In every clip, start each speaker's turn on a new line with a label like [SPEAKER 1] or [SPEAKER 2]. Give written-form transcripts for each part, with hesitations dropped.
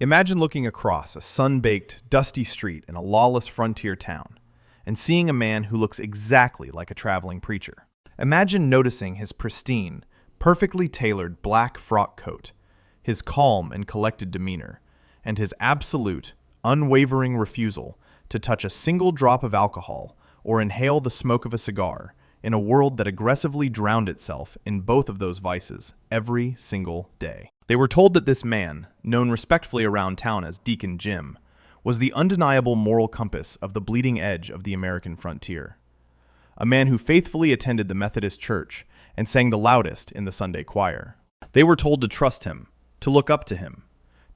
[SPEAKER 1] Imagine looking across a sun-baked, dusty street in a lawless frontier town and seeing a man who looks exactly like a traveling preacher. Imagine noticing his pristine, perfectly tailored black frock coat, his calm and collected demeanor, and his absolute, unwavering refusal to touch a single drop of alcohol or inhale the smoke of a cigar in a world that aggressively drowned itself in both of those vices every single day. They were told that this man, known respectfully around town as Deacon Jim, was the undeniable moral compass of the bleeding edge of the American frontier. A man who faithfully attended the Methodist Church and sang the loudest in the Sunday choir. They were told to trust him, to look up to him,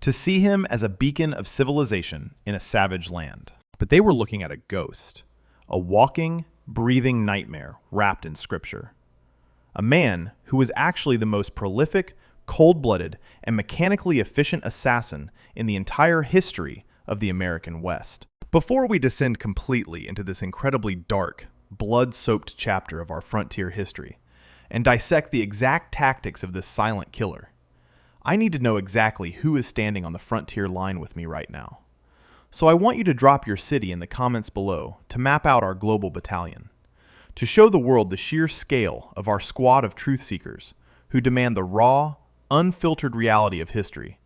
[SPEAKER 1] to see him as a beacon of civilization in a savage land. But they were looking at a ghost, a walking, breathing nightmare wrapped in scripture. A man who was actually the most prolific, cold-blooded, and mechanically efficient assassin in the entire history of the American West. Before we descend completely into this incredibly dark, blood-soaked chapter of our frontier history and dissect the exact tactics of this silent killer, I need to know exactly who is standing on the frontier line with me right now. So I want you to drop your city in the comments below to map out our global battalion, to show the world the sheer scale of our squad of truth seekers who demand the raw, unfiltered reality of history,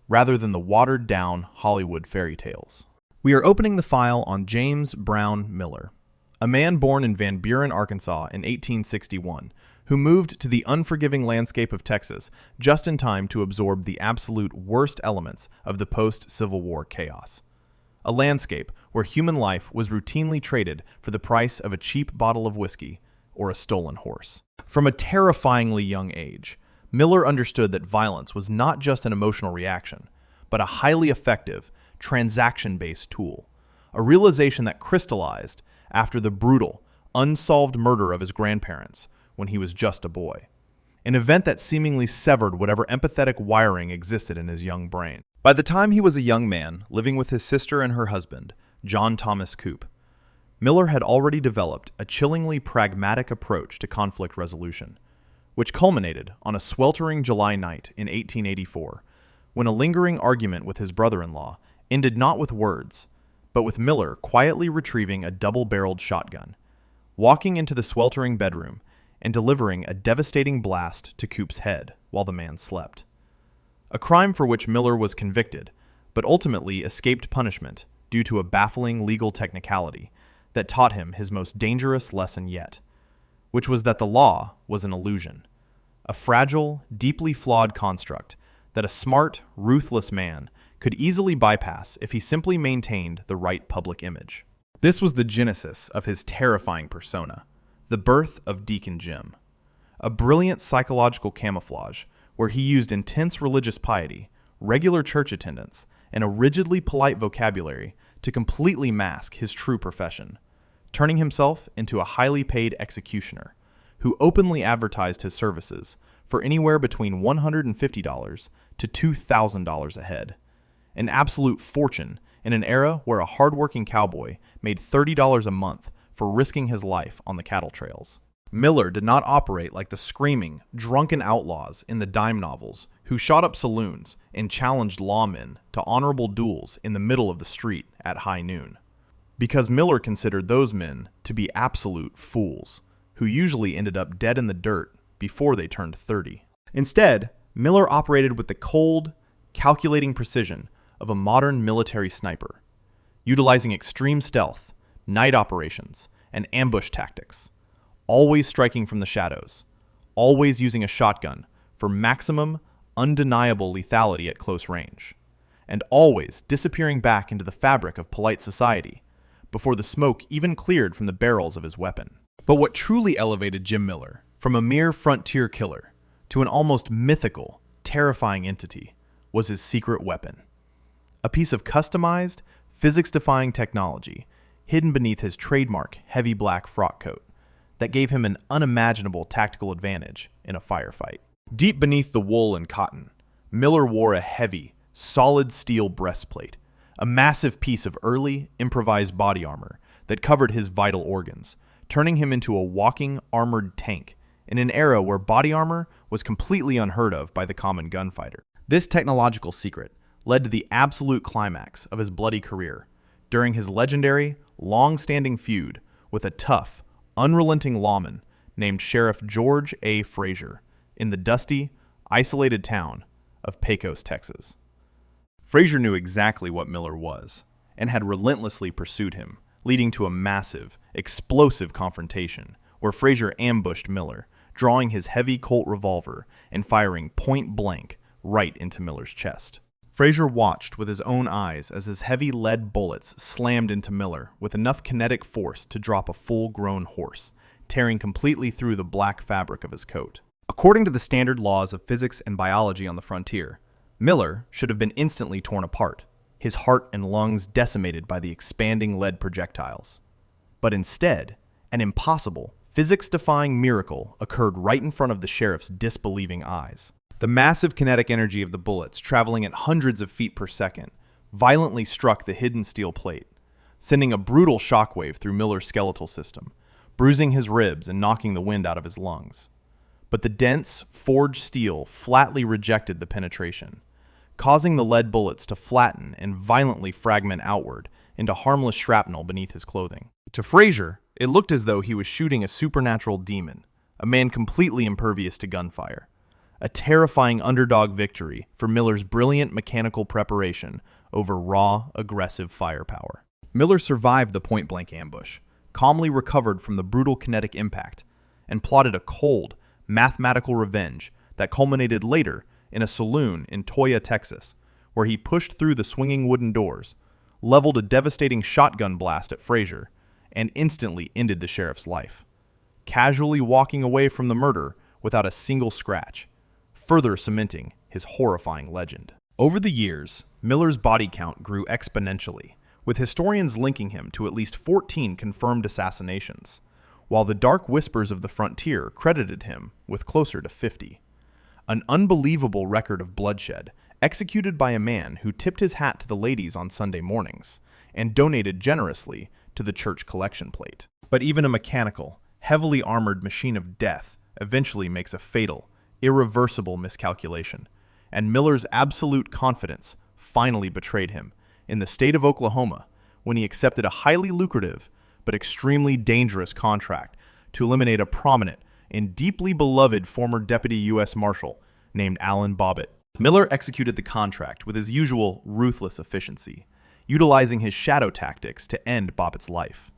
[SPEAKER 1] rather than the watered-down Hollywood fairy tales. We are opening the file on James Brown Miller, a man born in Van Buren, Arkansas in 1861, who moved to the unforgiving landscape of Texas just in time to absorb the absolute worst elements of the post-Civil War chaos. A landscape where human life was routinely traded for the price of a cheap bottle of whiskey or a stolen horse. From a terrifyingly young age, Miller understood that violence was not just an emotional reaction, but a highly effective, transaction-based tool, a realization that crystallized after the brutal, unsolved murder of his grandparents when he was just a boy, an event that seemingly severed whatever empathetic wiring existed in his young brain. By the time he was a young man, living with his sister and her husband, John Thomas Coop, Miller had already developed a chillingly pragmatic approach to conflict resolution, which culminated on a sweltering July night in 1884, when a lingering argument with his brother-in-law ended not with words, but with Miller quietly retrieving a double-barreled shotgun, walking into the sweltering bedroom, and delivering a devastating blast to Coop's head while the man slept. A crime for which Miller was convicted, but ultimately escaped punishment due to a baffling legal technicality that taught him his most dangerous lesson yet, which was that the law was an illusion, a fragile, deeply flawed construct that a smart, ruthless man could easily bypass if he simply maintained the right public image. This was the genesis of his terrifying persona, the birth of Deacon Jim, a brilliant psychological camouflage where he used intense religious piety, regular church attendance, and a rigidly polite vocabulary to completely mask his true profession, turning himself into a highly paid executioner who openly advertised his services for anywhere between $150 to $2,000 a head, an absolute fortune in an era where a hardworking cowboy made $30 a month for risking his life on the cattle trails. Miller did not operate like the screaming, drunken outlaws in the dime novels who shot up saloons and challenged lawmen to honorable duels in the middle of the street at high noon, because Miller considered those men to be absolute fools, who usually ended up dead in the dirt before they turned 30. Instead, Miller operated with the cold, calculating precision of a modern military sniper, utilizing extreme stealth, night operations, and ambush tactics, always striking from the shadows, always using a shotgun for maximum, undeniable lethality at close range, and always disappearing back into the fabric of polite society before the smoke even cleared from the barrels of his weapon. But what truly elevated Jim Miller from a mere frontier killer to an almost mythical, terrifying entity was his secret weapon, a piece of customized, physics-defying technology hidden beneath his trademark heavy black frock coat that gave him an unimaginable tactical advantage in a firefight. Deep beneath the wool and cotton, Miller wore a heavy, solid steel breastplate, a massive piece of early, improvised body armor that covered his vital organs, turning him into a walking, armored tank in an era where body armor was completely unheard of by the common gunfighter. This technological secret led to the absolute climax of his bloody career during his legendary, long-standing feud with a tough, unrelenting lawman named Sheriff George A. Frazier in the dusty, isolated town of Pecos, Texas. Frazier knew exactly what Miller was and had relentlessly pursued him, leading to a massive, explosive confrontation where Frazier ambushed Miller, drawing his heavy Colt revolver and firing point blank right into Miller's chest. Frazier watched with his own eyes as his heavy lead bullets slammed into Miller with enough kinetic force to drop a full-grown horse, tearing completely through the black fabric of his coat. According to the standard laws of physics and biology on the frontier, Miller should have been instantly torn apart, his heart and lungs decimated by the expanding lead projectiles. But instead, an impossible, physics-defying miracle occurred right in front of the sheriff's disbelieving eyes. The massive kinetic energy of the bullets, traveling at hundreds of feet per second, violently struck the hidden steel plate, sending a brutal shockwave through Miller's skeletal system, bruising his ribs and knocking the wind out of his lungs. But the dense, forged steel flatly rejected the penetration, causing the lead bullets to flatten and violently fragment outward into harmless shrapnel beneath his clothing. To Frazier, it looked as though he was shooting a supernatural demon, a man completely impervious to gunfire. A terrifying underdog victory for Miller's brilliant mechanical preparation over raw, aggressive firepower. Miller survived the point-blank ambush, calmly recovered from the brutal kinetic impact, and plotted a cold, mathematical revenge that culminated later in a saloon in Toyah, Texas, where he pushed through the swinging wooden doors, leveled a devastating shotgun blast at Frazier, and instantly ended the sheriff's life, casually walking away from the murder without a single scratch, further cementing his horrifying legend. Over the years, Miller's body count grew exponentially, with historians linking him to at least 14 confirmed assassinations, while the dark whispers of the frontier credited him with closer to 50. An unbelievable record of bloodshed, executed by a man who tipped his hat to the ladies on Sunday mornings and donated generously to the church collection plate. But even a mechanical, heavily armored machine of death eventually makes a fatal, irreversible miscalculation, and Miller's absolute confidence finally betrayed him in the state of Oklahoma when he accepted a highly lucrative but extremely dangerous contract to eliminate a prominent and deeply beloved former deputy U.S. Marshal named Alan Bobbitt. Miller executed the contract with his usual ruthless efficiency, utilizing his shadow tactics to end Bobbitt's life.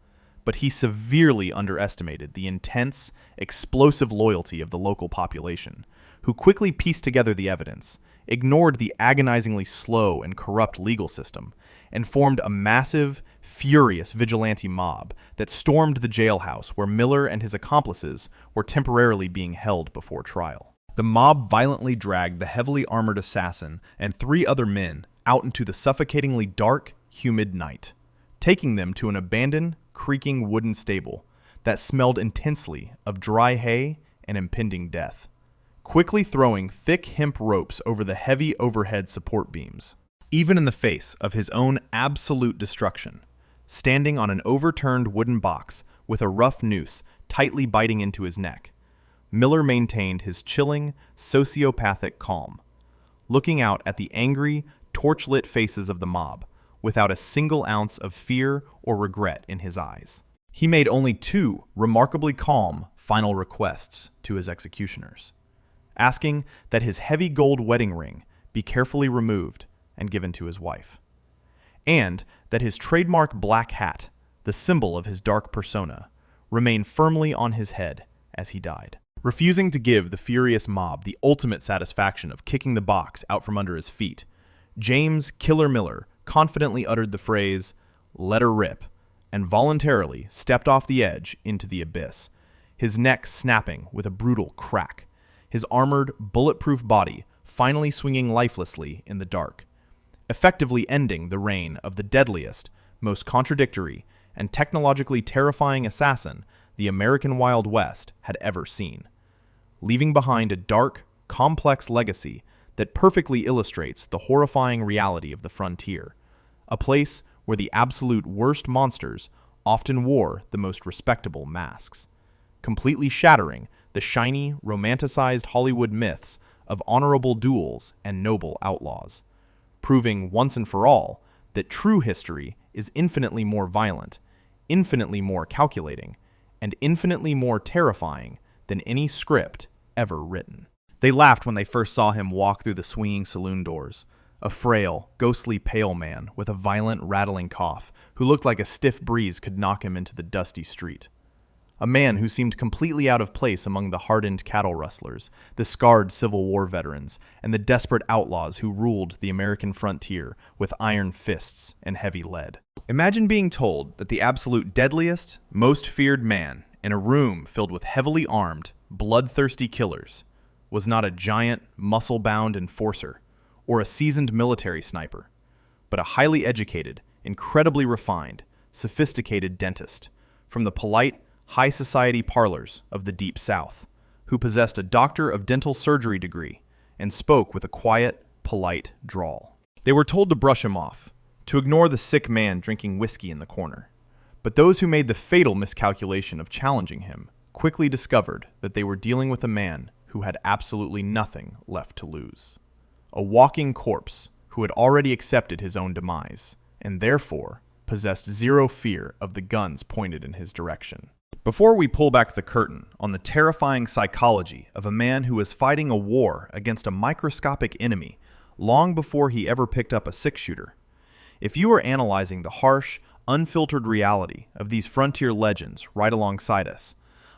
[SPEAKER 1] But he severely underestimated the intense, explosive loyalty of the local population, who quickly pieced together the evidence, ignored the agonizingly slow and corrupt legal system, and formed a massive, furious vigilante mob that stormed the jailhouse where Miller and his accomplices were temporarily being held before trial. The mob violently dragged the heavily armored assassin and 3 other men out into the suffocatingly dark, humid night, taking them to an abandoned, creaking wooden stable that smelled intensely of dry hay and impending death, quickly throwing thick hemp ropes over the heavy overhead support beams. Even in the face of his own absolute destruction, standing on an overturned wooden box with a rough noose tightly biting into his neck, Miller maintained his chilling, sociopathic calm, looking out at the angry, torch-lit faces of the mob without a single ounce of fear or regret in his eyes. He made only 2 remarkably calm final requests to his executioners, asking that his heavy gold wedding ring be carefully removed and given to his wife, and that his trademark black hat, the symbol of his dark persona, remain firmly on his head as he died. Refusing to give the furious mob the ultimate satisfaction of kicking the box out from under his feet, James Killer Miller confidently uttered the phrase, "Let her rip," and voluntarily stepped off the edge into the abyss, his neck snapping with a brutal crack, his armored, bulletproof body finally swinging lifelessly in the dark, effectively ending the reign of the deadliest, most contradictory, and technologically terrifying assassin the American Wild West had ever seen, leaving behind a dark, complex legacy that perfectly illustrates the horrifying reality of the frontier, a place where the absolute worst monsters often wore the most respectable masks, completely shattering the shiny, romanticized Hollywood myths of honorable duels and noble outlaws, proving once and for all that true history is infinitely more violent, infinitely more calculating, and infinitely more terrifying than any script ever written. They laughed when they first saw him walk through the swinging saloon doors, a frail, ghostly pale man with a violent, rattling cough who looked like a stiff breeze could knock him into the dusty street. A man who seemed completely out of place among the hardened cattle rustlers, the scarred Civil War veterans, and the desperate outlaws who ruled the American frontier with iron fists and heavy lead. Imagine being told that the absolute deadliest, most feared man in a room filled with heavily armed, bloodthirsty killers was not a giant, muscle-bound enforcer or a seasoned military sniper, but a highly educated, incredibly refined, sophisticated dentist from the polite, high society parlors of the Deep South, who possessed a doctor of dental surgery degree and spoke with a quiet, polite drawl. They were told to brush him off, to ignore the sick man drinking whiskey in the corner. But those who made the fatal miscalculation of challenging him quickly discovered that they were dealing with a man who had absolutely nothing left to lose. A walking corpse who had already accepted his own demise, and therefore possessed zero fear of the guns pointed in his direction. Before we pull back the curtain on the terrifying psychology of a man who was fighting a war against a microscopic enemy long before he ever picked up a six-shooter, if you are analyzing the harsh, unfiltered reality of these frontier legends right alongside us,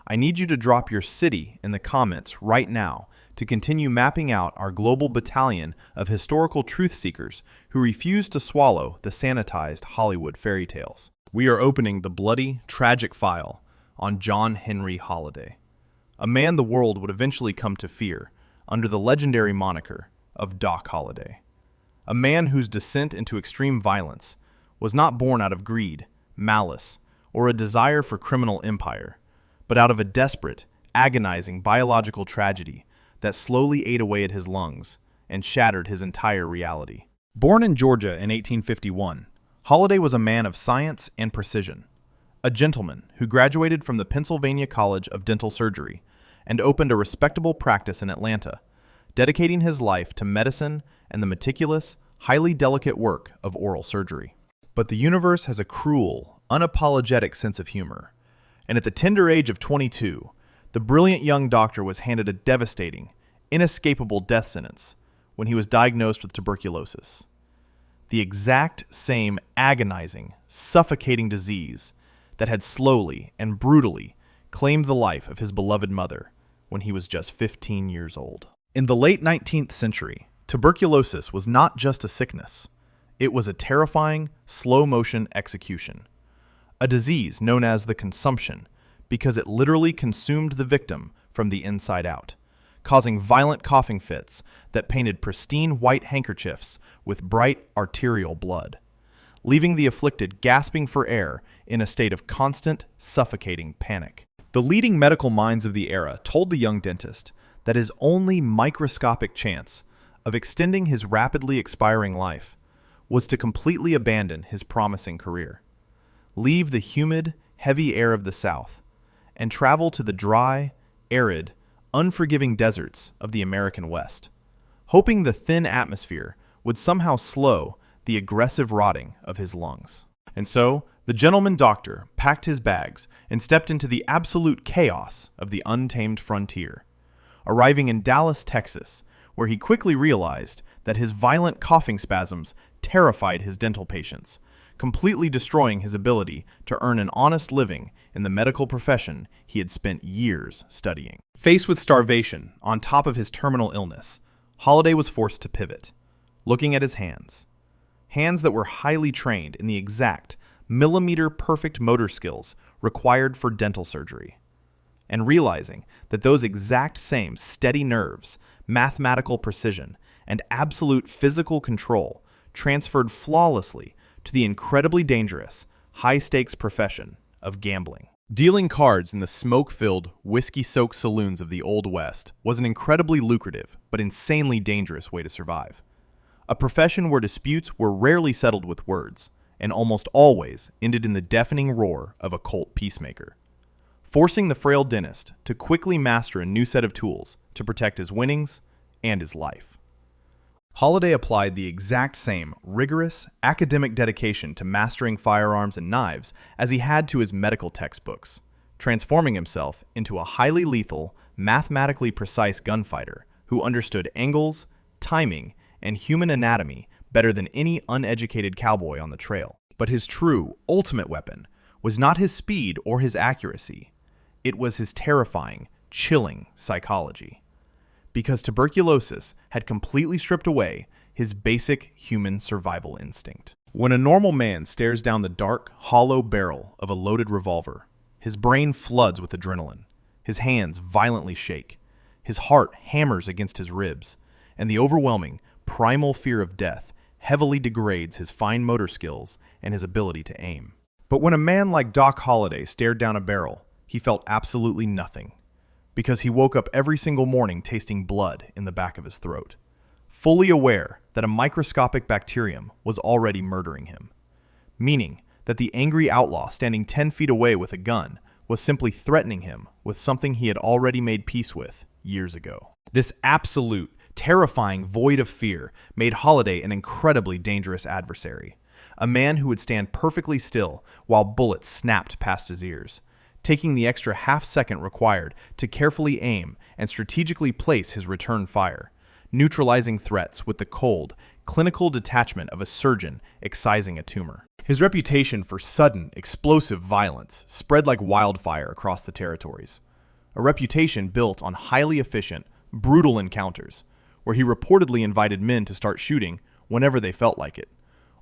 [SPEAKER 1] I need you to drop your city in the comments right now to continue mapping out our global battalion of historical truth seekers who refuse to swallow the sanitized Hollywood fairy tales. We are opening the bloody, tragic file on John Henry Holliday, a man the world would eventually come to fear under the legendary moniker of Doc Holliday. A man whose descent into extreme violence was not born out of greed, malice, or a desire for criminal empire, but out of a desperate, agonizing biological tragedy that slowly ate away at his lungs and shattered his entire reality. Born in Georgia in 1851, Holliday was a man of science and precision, a gentleman who graduated from the Pennsylvania College of Dental Surgery and opened a respectable practice in Atlanta, dedicating his life to medicine and the meticulous, highly delicate work of oral surgery. But the universe has a cruel, unapologetic sense of humor, and at the tender age of 22, the brilliant young doctor was handed a devastating, inescapable death sentence when he was diagnosed with tuberculosis. The exact same agonizing, suffocating disease that had slowly and brutally claimed the life of his beloved mother when he was just 15 years old. In the late 19th century, tuberculosis was not just a sickness. It was a terrifying, slow-motion execution. A disease known as the consumption because it literally consumed the victim from the inside out, causing violent coughing fits that painted pristine white handkerchiefs with bright arterial blood, leaving the afflicted gasping for air in a state of constant, suffocating panic. The leading medical minds of the era told the young dentist that his only microscopic chance of extending his rapidly expiring life was to completely abandon his promising career, leave the humid, heavy air of the South, and travel to the dry, arid, unforgiving deserts of the American West, hoping the thin atmosphere would somehow slow the aggressive rotting of his lungs. And so, the gentleman doctor packed his bags and stepped into the absolute chaos of the untamed frontier, arriving in Dallas, Texas, where he quickly realized that his violent coughing spasms terrified his dental patients, completely destroying his ability to earn an honest living in the medical profession he had spent years studying. Faced with starvation on top of his terminal illness, Holliday was forced to pivot, looking at his hands that were highly trained in the exact, millimeter-perfect motor skills required for dental surgery, and realizing that those exact same steady nerves, mathematical precision, and absolute physical control transferred flawlessly to the incredibly dangerous, high-stakes profession of gambling. Dealing cards in the smoke-filled, whiskey-soaked saloons of the Old West was an incredibly lucrative but insanely dangerous way to survive. A profession where disputes were rarely settled with words, and almost always ended in the deafening roar of a cult peacemaker, forcing the frail dentist to quickly master a new set of tools to protect his winnings and his life. Holliday applied the exact same rigorous, academic dedication to mastering firearms and knives as he had to his medical textbooks, transforming himself into a highly lethal, mathematically precise gunfighter who understood angles, timing, and human anatomy better than any uneducated cowboy on the trail. But his true, ultimate weapon was not his speed or his accuracy. It was his terrifying, chilling psychology. Because tuberculosis had completely stripped away his basic human survival instinct. When a normal man stares down the dark, hollow barrel of a loaded revolver, his brain floods with adrenaline, his hands violently shake, his heart hammers against his ribs, and the overwhelming, primal fear of death heavily degrades his fine motor skills and his ability to aim. But when a man like Doc Holliday stared down a barrel, he felt absolutely nothing, because he woke up every single morning tasting blood in the back of his throat, fully aware that a microscopic bacterium was already murdering him, meaning that the angry outlaw standing 10 feet away with a gun was simply threatening him with something he had already made peace with years ago. This absolute, terrifying void of fear made Holliday an incredibly dangerous adversary, a man who would stand perfectly still while bullets snapped past his ears, taking the extra half-second required to carefully aim and strategically place his return fire, neutralizing threats with the cold, clinical detachment of a surgeon excising a tumor. His reputation for sudden, explosive violence spread like wildfire across the territories, a reputation built on highly efficient, brutal encounters, where he reportedly invited men to start shooting whenever they felt like it,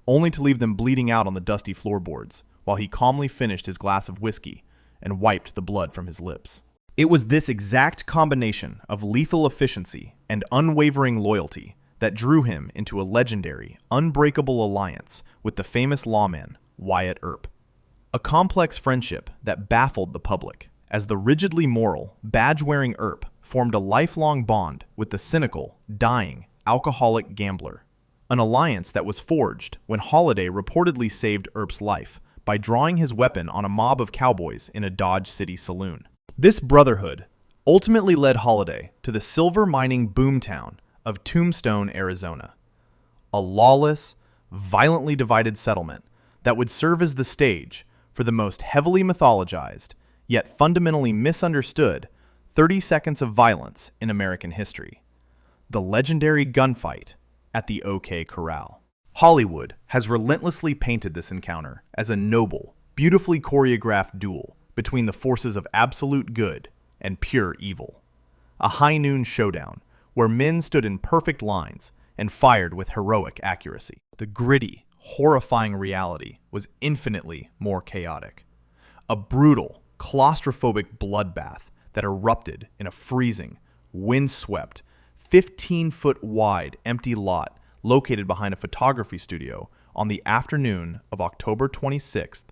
[SPEAKER 1] only to leave them bleeding out on the dusty floorboards while he calmly finished his glass of whiskey and wiped the blood from his lips. It was this exact combination of lethal efficiency and unwavering loyalty that drew him into a legendary, unbreakable alliance with the famous lawman Wyatt Earp. A complex friendship that baffled the public, as the rigidly moral, badge-wearing Earp formed a lifelong bond with the cynical, dying, alcoholic gambler. An alliance that was forged when Holliday reportedly saved Earp's life by drawing his weapon on a mob of cowboys in a Dodge City saloon. This brotherhood ultimately led Holliday to the silver mining boomtown of Tombstone, Arizona, a lawless, violently divided settlement that would serve as the stage for the most heavily mythologized, yet fundamentally misunderstood, 30 seconds of violence in American history: the legendary gunfight at the OK Corral. Hollywood has relentlessly painted this encounter as a noble, beautifully choreographed duel between the forces of absolute good and pure evil. A high-noon showdown where men stood in perfect lines and fired with heroic accuracy. The gritty, horrifying reality was infinitely more chaotic. A brutal, claustrophobic bloodbath that erupted in a freezing, wind-swept, 15-foot-wide empty lot located behind a photography studio on the afternoon of October 26,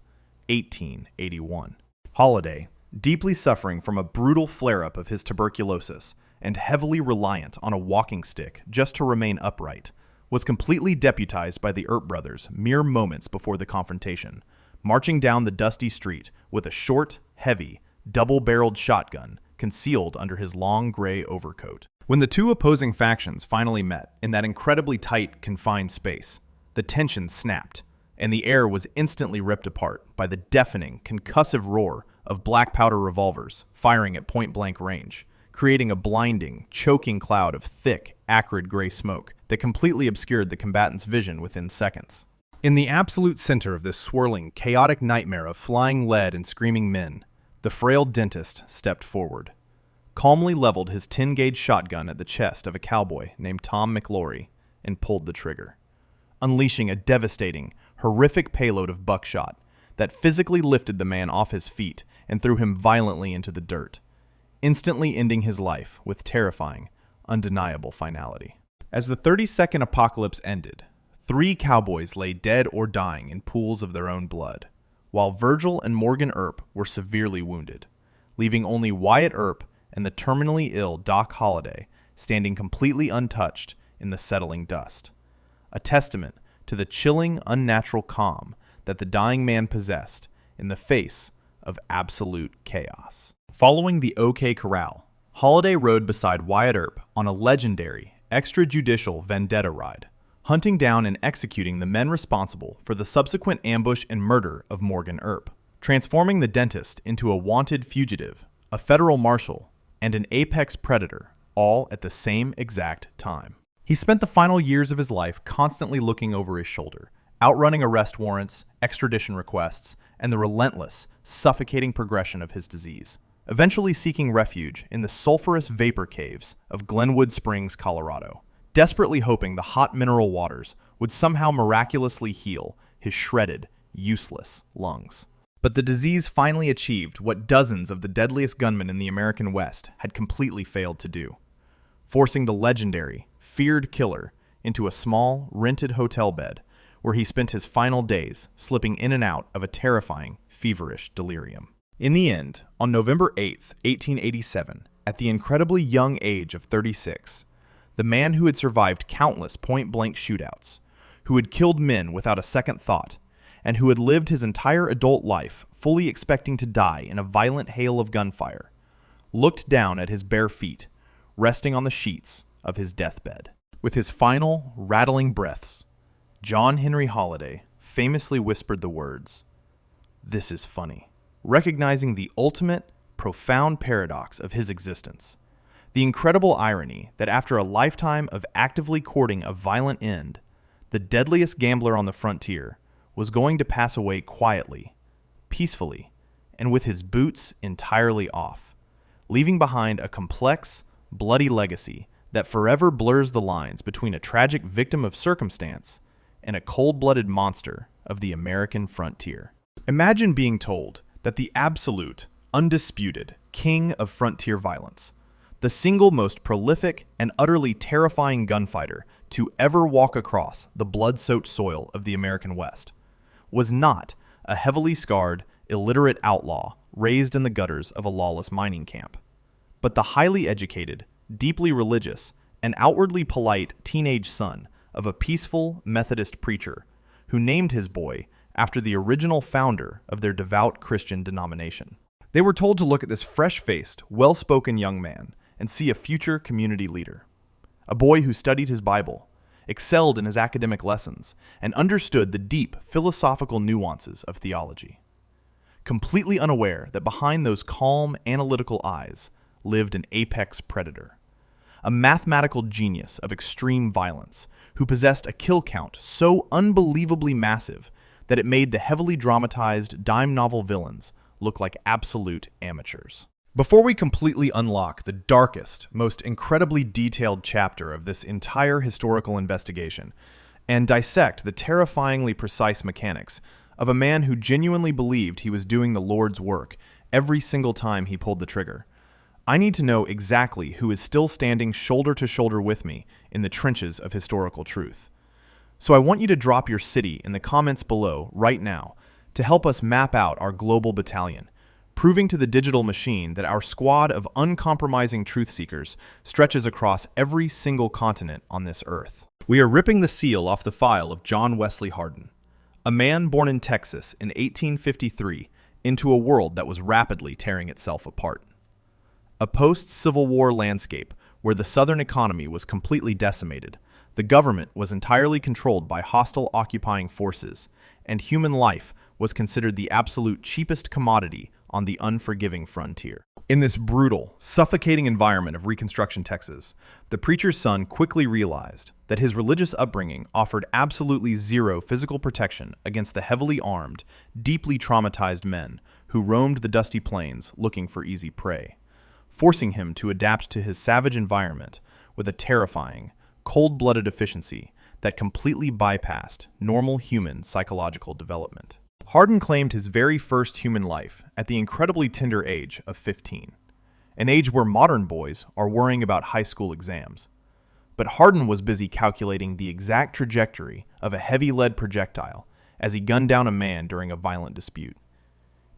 [SPEAKER 1] 1881. Holliday, deeply suffering from a brutal flare-up of his tuberculosis and heavily reliant on a walking stick just to remain upright, was completely deputized by the Earp brothers mere moments before the confrontation, marching down the dusty street with a short, heavy, double-barreled shotgun concealed under his long gray overcoat. When the two opposing factions finally met in that incredibly tight, confined space, the tension snapped, and the air was instantly ripped apart by the deafening, concussive roar of black powder revolvers firing at point-blank range, creating a blinding, choking cloud of thick, acrid gray smoke that completely obscured the combatants' vision within seconds. In the absolute center of this swirling, chaotic nightmare of flying lead and screaming men, the frail dentist stepped forward, calmly leveled his 10-gauge shotgun at the chest of a cowboy named Tom McLaury, and pulled the trigger, unleashing a devastating, horrific payload of buckshot that physically lifted the man off his feet and threw him violently into the dirt, instantly ending his life with terrifying, undeniable finality. As the 30-second apocalypse ended, 3 cowboys lay dead or dying in pools of their own blood, while Virgil and Morgan Earp were severely wounded, leaving only Wyatt Earp and the terminally ill Doc Holliday standing completely untouched in the settling dust, a testament to the chilling, unnatural calm that the dying man possessed in the face of absolute chaos. Following the OK Corral, Holliday rode beside Wyatt Earp on a legendary, extrajudicial vendetta ride, hunting down and executing the men responsible for the subsequent ambush and murder of Morgan Earp, transforming the dentist into a wanted fugitive, a federal marshal, and an apex predator, all at the same exact time. He spent the final years of his life constantly looking over his shoulder, outrunning arrest warrants, extradition requests, and the relentless, suffocating progression of his disease, eventually seeking refuge in the sulfurous vapor caves of Glenwood Springs, Colorado, desperately hoping the hot mineral waters would somehow miraculously heal his shredded, useless lungs. But the disease finally achieved what dozens of the deadliest gunmen in the American West had completely failed to do, forcing the legendary, feared killer into a small, rented hotel bed where he spent his final days slipping in and out of a terrifying, feverish delirium. In the end, on November 8, 1887, at the incredibly young age of 36, the man who had survived countless point-blank shootouts, who had killed men without a second thought, and who had lived his entire adult life fully expecting to die in a violent hail of gunfire, looked down at his bare feet, resting on the sheets of his deathbed. With his final, rattling breaths, John Henry Holliday famously whispered the words, "This is funny," recognizing the ultimate, profound paradox of his existence. The incredible irony that after a lifetime of actively courting a violent end, the deadliest gambler on the frontier was going to pass away quietly, peacefully, and with his boots entirely off, leaving behind a complex, bloody legacy that forever blurs the lines between a tragic victim of circumstance and a cold-blooded monster of the American frontier. Imagine being told that the absolute, undisputed king of frontier violence, the single most prolific and utterly terrifying gunfighter to ever walk across the blood-soaked soil of the American West, was not a heavily scarred, illiterate outlaw raised in the gutters of a lawless mining camp, but the highly educated, deeply religious, and outwardly polite teenage son of a peaceful Methodist preacher who named his boy after the original founder of their devout Christian denomination. They were told to look at this fresh-faced, well-spoken young man and see a future community leader, a boy who studied his Bible, excelled in his academic lessons, and understood the deep philosophical nuances of theology, completely unaware that behind those calm, analytical eyes lived an apex predator, a mathematical genius of extreme violence who possessed a kill count so unbelievably massive that it made the heavily dramatized dime novel villains look like absolute amateurs. Before we completely unlock the darkest, most incredibly detailed chapter of this entire historical investigation and dissect the terrifyingly precise mechanics of a man who genuinely believed he was doing the Lord's work every single time he pulled the trigger, I need to know exactly who is still standing shoulder to shoulder with me in the trenches of historical truth. So I want you to drop your city in the comments below right now to help us map out our global battalion, proving to the digital machine that our squad of uncompromising truth seekers stretches across every single continent on this earth. We are ripping the seal off the file of John Wesley Hardin, a man born in Texas in 1853 into a world that was rapidly tearing itself apart. A post-Civil War landscape where the Southern economy was completely decimated, the government was entirely controlled by hostile occupying forces, and human life was considered the absolute cheapest commodity on the unforgiving frontier. In this brutal, suffocating environment of Reconstruction Texas, the preacher's son quickly realized that his religious upbringing offered absolutely zero physical protection against the heavily armed, deeply traumatized men who roamed the dusty plains looking for easy prey, forcing him to adapt to his savage environment with a terrifying, cold-blooded efficiency that completely bypassed normal human psychological development. Hardin claimed his very first human life at the incredibly tender age of 15, an age where modern boys are worrying about high school exams. But Hardin was busy calculating the exact trajectory of a heavy lead projectile as he gunned down a man during a violent dispute,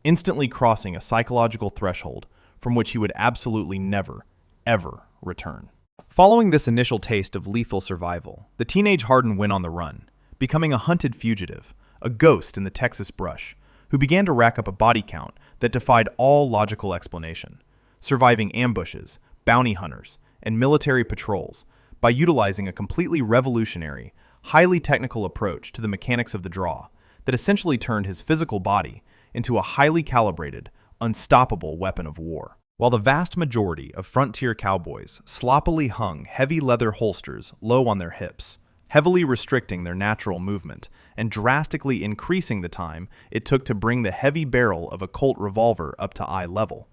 [SPEAKER 1] instantly crossing a psychological threshold from which he would absolutely never, ever return. Following this initial taste of lethal survival, the teenage Hardin went on the run, becoming a hunted fugitive, a ghost in the Texas brush, who began to rack up a body count that defied all logical explanation, surviving ambushes, bounty hunters, and military patrols, by utilizing a completely revolutionary, highly technical approach to the mechanics of the draw that essentially turned his physical body into a highly calibrated, unstoppable weapon of war. While the vast majority of frontier cowboys sloppily hung heavy leather holsters low on their hips, heavily restricting their natural movement and drastically increasing the time it took to bring the heavy barrel of a Colt revolver up to eye level,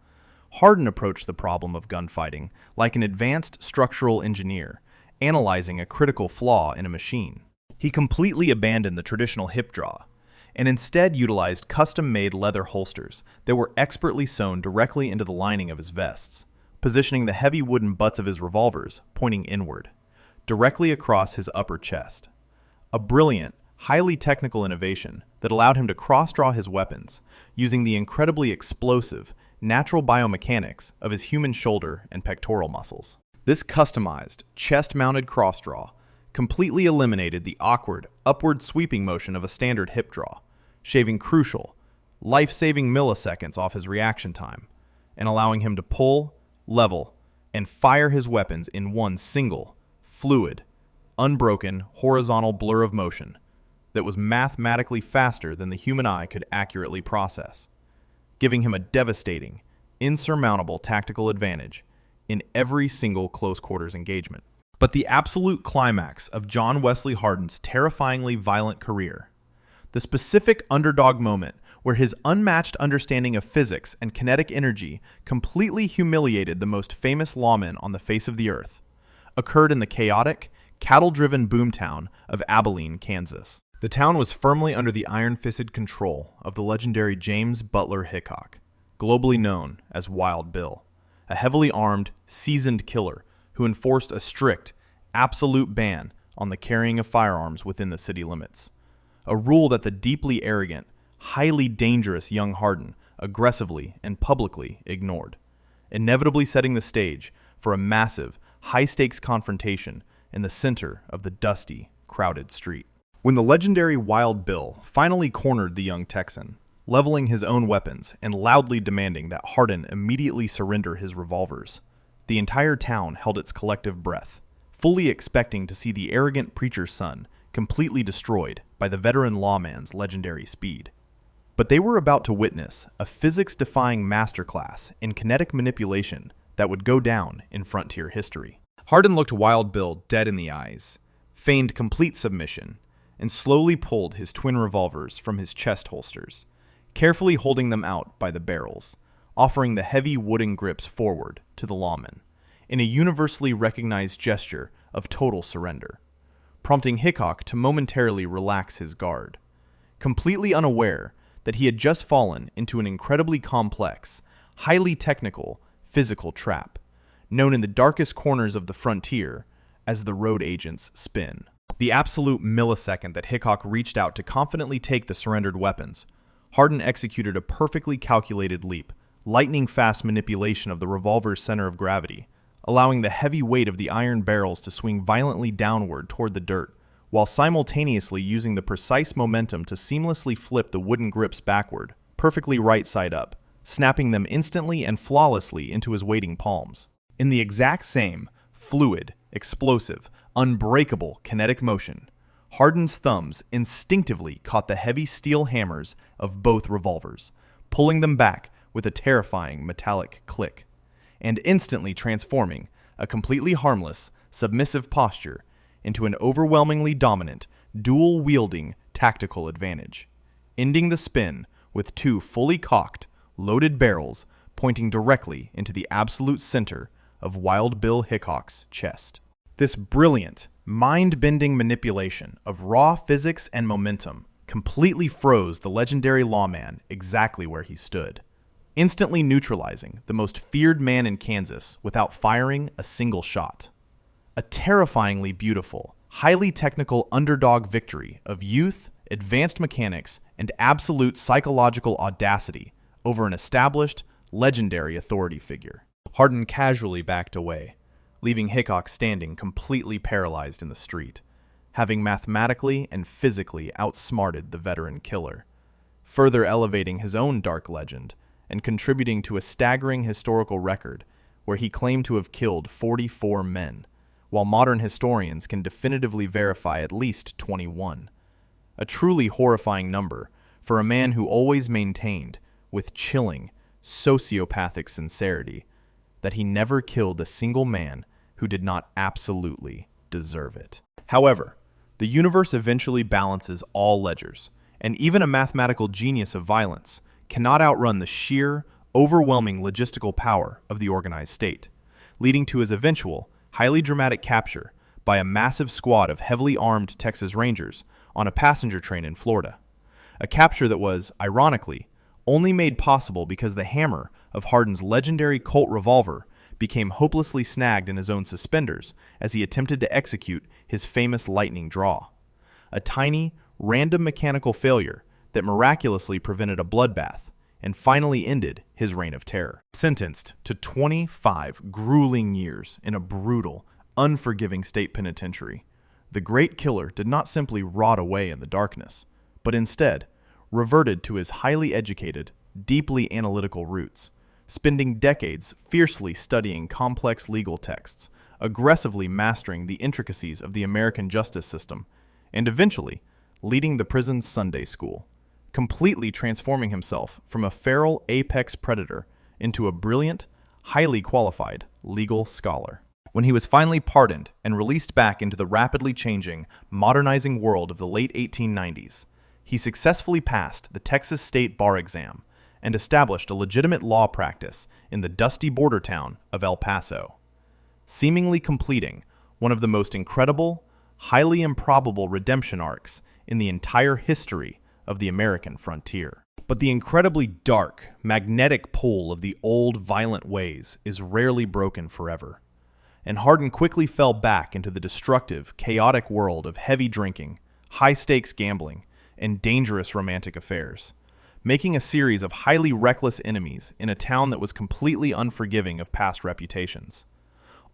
[SPEAKER 1] Hardin approached the problem of gunfighting like an advanced structural engineer, analyzing a critical flaw in a machine. He completely abandoned the traditional hip draw, and instead utilized custom-made leather holsters that were expertly sewn directly into the lining of his vests, positioning the heavy wooden butts of his revolvers pointing inward, directly across his upper chest. A brilliant, highly technical innovation that allowed him to cross-draw his weapons using the incredibly explosive, natural biomechanics of his human shoulder and pectoral muscles. This customized, chest-mounted cross-draw completely eliminated the awkward, upward sweeping motion of a standard hip draw, shaving crucial, life-saving milliseconds off his reaction time, and allowing him to pull, level, and fire his weapons in one single, fluid, unbroken, horizontal blur of motion that was mathematically faster than the human eye could accurately process, giving him a devastating, insurmountable tactical advantage in every single close-quarters engagement. But the absolute climax of John Wesley Hardin's terrifyingly violent career, the specific underdog moment where his unmatched understanding of physics and kinetic energy completely humiliated the most famous lawmen on the face of the earth, occurred in the chaotic, cattle-driven boomtown of Abilene, Kansas. The town was firmly under the iron-fisted control of the legendary James Butler Hickok, globally known as Wild Bill, a heavily armed, seasoned killer who enforced a strict, absolute ban on the carrying of firearms within the city limits, a rule that the deeply arrogant, highly dangerous young Hardin aggressively and publicly ignored, inevitably setting the stage for a massive, high-stakes confrontation in the center of the dusty, crowded street. When the legendary Wild Bill finally cornered the young Texan, leveling his own weapons and loudly demanding that Hardin immediately surrender his revolvers, the entire town held its collective breath, fully expecting to see the arrogant preacher's son completely destroyed by the veteran lawman's legendary speed. But they were about to witness a physics-defying masterclass in kinetic manipulation that would go down in frontier history. Hardin looked Wild Bill dead in the eyes, feigned complete submission, and slowly pulled his twin revolvers from his chest holsters, carefully holding them out by the barrels, offering the heavy wooden grips forward to the lawman, in a universally recognized gesture of total surrender, prompting Hickok to momentarily relax his guard, completely unaware that he had just fallen into an incredibly complex, highly technical, physical trap, known in the darkest corners of the frontier as the road agent's spin. The absolute millisecond that Hickok reached out to confidently take the surrendered weapons, Hardin executed a perfectly calculated leap, lightning-fast manipulation of the revolver's center of gravity, allowing the heavy weight of the iron barrels to swing violently downward toward the dirt, while simultaneously using the precise momentum to seamlessly flip the wooden grips backward, perfectly right side up, snapping them instantly and flawlessly into his waiting palms. In the exact same, fluid, explosive, unbreakable kinetic motion, Hardin's thumbs instinctively caught the heavy steel hammers of both revolvers, pulling them back with a terrifying metallic click, and instantly transforming a completely harmless, submissive posture into an overwhelmingly dominant, dual-wielding tactical advantage, ending the spin with two fully cocked, loaded barrels pointing directly into the absolute center of Wild Bill Hickok's chest. This brilliant, mind-bending manipulation of raw physics and momentum completely froze the legendary lawman exactly where he stood, instantly neutralizing the most feared man in Kansas without firing a single shot. A terrifyingly beautiful, highly technical underdog victory of youth, advanced mechanics, and absolute psychological audacity over an established, legendary authority figure. Hardin casually backed away, leaving Hickok standing completely paralyzed in the street, having mathematically and physically outsmarted the veteran killer, further elevating his own dark legend and contributing to a staggering historical record where he claimed to have killed 44 men, while modern historians can definitively verify at least 21. A truly horrifying number for a man who always maintained, with chilling, sociopathic sincerity, that he never killed a single man who did not absolutely deserve it. However, the universe eventually balances all ledgers, and even a mathematical genius of violence cannot outrun the sheer, overwhelming logistical power of the organized state, leading to his eventual, highly dramatic capture by a massive squad of heavily armed Texas Rangers on a passenger train in Florida. A capture that was, ironically, only made possible because the hammer of Hardin's legendary Colt revolver became hopelessly snagged in his own suspenders as he attempted to execute his famous lightning draw. A tiny, random mechanical failure that miraculously prevented a bloodbath and finally ended his reign of terror. Sentenced to 25 grueling years in a brutal, unforgiving state penitentiary, the great killer did not simply rot away in the darkness, but instead reverted to his highly educated, deeply analytical roots, spending decades fiercely studying complex legal texts, aggressively mastering the intricacies of the American justice system, and eventually leading the prison's Sunday school, completely transforming himself from a feral apex predator into a brilliant, highly qualified legal scholar. When he was finally pardoned and released back into the rapidly changing, modernizing world of the late 1890s, he successfully passed the Texas State Bar exam and established a legitimate law practice in the dusty border town of El Paso, seemingly completing one of the most incredible, highly improbable redemption arcs in the entire history of the American frontier. But the incredibly dark, magnetic pull of the old, violent ways is rarely broken forever, and Hardin quickly fell back into the destructive, chaotic world of heavy drinking, high-stakes gambling, and dangerous romantic affairs, making a series of highly reckless enemies in a town that was completely unforgiving of past reputations,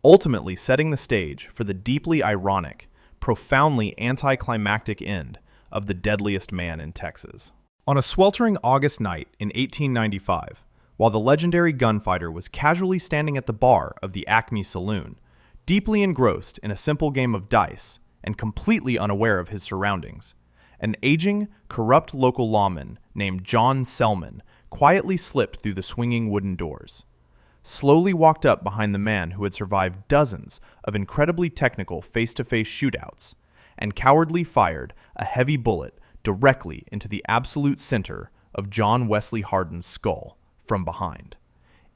[SPEAKER 1] ultimately setting the stage for the deeply ironic, profoundly anticlimactic end of the deadliest man in Texas. On a sweltering August night in 1895, while the legendary gunfighter was casually standing at the bar of the Acme Saloon, deeply engrossed in a simple game of dice and completely unaware of his surroundings, an aging, corrupt local lawman named John Selman quietly slipped through the swinging wooden doors, slowly walked up behind the man who had survived dozens of incredibly technical face-to-face shootouts, and cowardly fired a heavy bullet directly into the absolute center of John Wesley Hardin's skull from behind,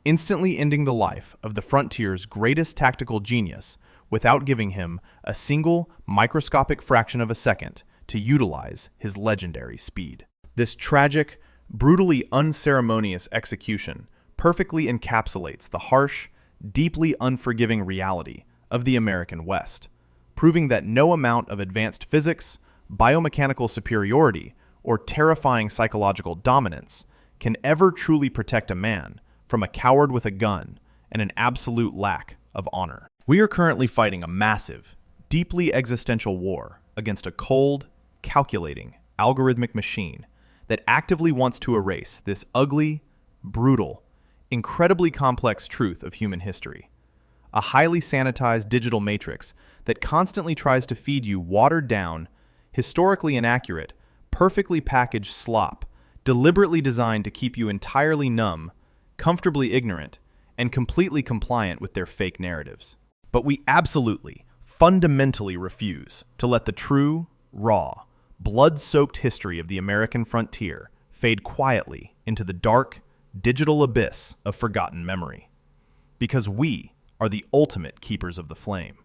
[SPEAKER 1] instantly ending the life of the frontier's greatest tactical genius without giving him a single microscopic fraction of a second to utilize his legendary speed. This tragic, brutally unceremonious execution perfectly encapsulates the harsh, deeply unforgiving reality of the American West, proving that no amount of advanced physics, biomechanical superiority, or terrifying psychological dominance can ever truly protect a man from a coward with a gun and an absolute lack of honor. We are currently fighting a massive, deeply existential war against a cold, calculating, algorithmic machine that actively wants to erase this ugly, brutal, incredibly complex truth of human history. A highly sanitized digital matrix that constantly tries to feed you watered-down, historically inaccurate, perfectly packaged slop, deliberately designed to keep you entirely numb, comfortably ignorant, and completely compliant with their fake narratives. But we absolutely, fundamentally refuse to let the true, raw, blood-soaked history of the American frontier fade quietly into the dark, digital abyss of forgotten memory. Because we are the ultimate keepers of the flame.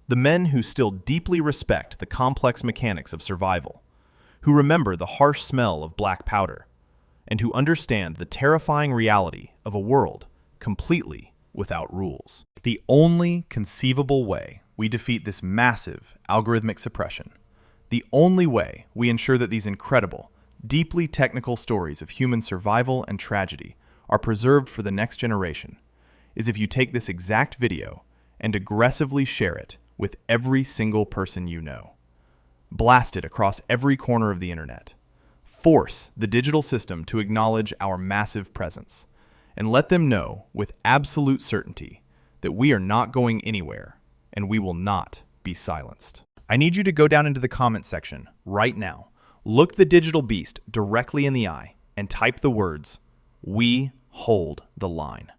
[SPEAKER 1] The men who still deeply respect the complex mechanics of survival, who remember the harsh smell of black powder, and who understand the terrifying reality of a world completely without rules. The only conceivable way we defeat this massive algorithmic suppression, the only way we ensure that these incredible, deeply technical stories of human survival and tragedy are preserved for the next generation, is if you take this exact video and aggressively share it with every single person you know. Blast it across every corner of the internet. Force the digital system to acknowledge our massive presence, and let them know with absolute certainty that we are not going anywhere and we will not be silenced. I need you to go down into the comment section right now, look the digital beast directly in the eye, and type the words, "We hold the line."